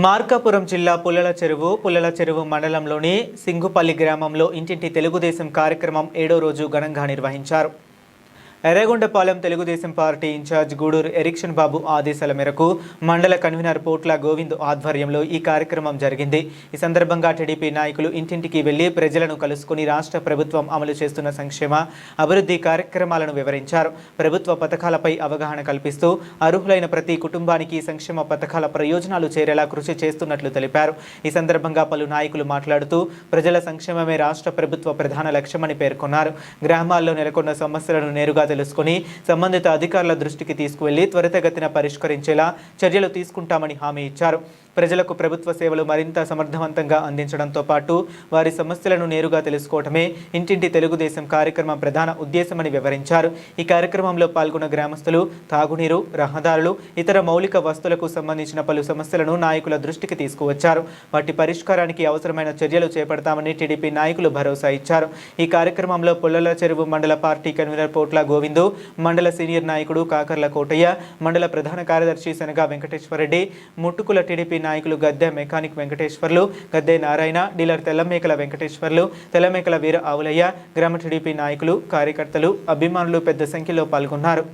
మార్కాపురం జిల్లా పుల్లల చెరువు మండలంలోని సింగుపల్లి గ్రామంలో ఇంటింటి తెలుగుదేశం కార్యక్రమం 7వ రోజు ఘనంగా నిర్వహించారు. ఎర్రగొండపాలెం తెలుగుదేశం పార్టీ ఇన్ఛార్జ్ గూడూరు ఎరిక్షన్ బాబు ఆదేశాల మేరకు మండల కన్వీనర్ పోట్ల గోవింద్ ఆధ్వర్యంలో ఈ కార్యక్రమం జరిగింది. ఈ సందర్భంగా టీడీపీ నాయకులు ఇంటింటికి వెళ్లి ప్రజలను కలుసుకుని రాష్ట్ర ప్రభుత్వం అమలు చేస్తున్న సంక్షేమ అభివృద్ధి కార్యక్రమాలను వివరించారు. ప్రభుత్వ పథకాలపై అవగాహన కల్పిస్తూ అర్హులైన ప్రతి కుటుంబానికి సంక్షేమ పథకాల ప్రయోజనాలు చేరేలా కృషి చేస్తున్నట్లు తెలిపారు. ఈ సందర్భంగా పలు నాయకులు మాట్లాడుతూ ప్రజల సంక్షేమమే రాష్ట్ర ప్రభుత్వ ప్రధాన లక్ష్యమని పేర్కొన్నారు. గ్రామాల్లో నెలకొన్న సమస్యలను నేరుగా తెలుసుకుని సంబంధిత అధికారుల దృష్టికి తీసుకువెళ్లి త్వరితగతిన పరిష్కరించేలా చర్యలు తీసుకుంటామని హామీ ఇచ్చారు. ప్రజలకు ప్రభుత్వ సేవలు మరింత సమర్థవంతంగా అందించడంతో పాటు వారి సమస్యలను నేరుగా తెలుసుకోవటమే ఇంటింటి తెలుగుదేశం కార్యక్రమం ప్రధాన ఉద్దేశమని వివరించారు. ఈ కార్యక్రమంలో పాల్గొన్న గ్రామస్తులు తాగునీరు, రహదారులు, ఇతర మౌలిక వస్తువులకు సంబంధించిన పలు సమస్యలను నాయకుల దృష్టికి తీసుకువచ్చారు. వాటి పరిష్కారానికి అవసరమైన చర్యలు చేపడతామని టీడీపీ నాయకులు భరోసా ఇచ్చారు. ఈ కార్యక్రమంలో పుల్లల చెరువు మండల పార్టీ కన్వీనర్ పోట్ల గోవిందు, మండల సీనియర్ నాయకుడు కాకర్ల కోటయ్య, మండల ప్రధాన కార్యదర్శి శనగా వెంకటేశ్వరరెడ్డి, ముట్టుకుల టీడీపీ నాయకులు గద్దె మెకానిక్ వెంకటేశ్వర్లు, గద్దె నారాయణ, డీలర్ తెల్లమేకల వెంకటేశ్వర్లు, తెల్లమేకల వీర ఆవులయ్య, గ్రామ టీడీపీ నాయకులు, కార్యకర్తలు, అభిమానులు పెద్ద సంఖ్యలో పాల్గొన్నారు.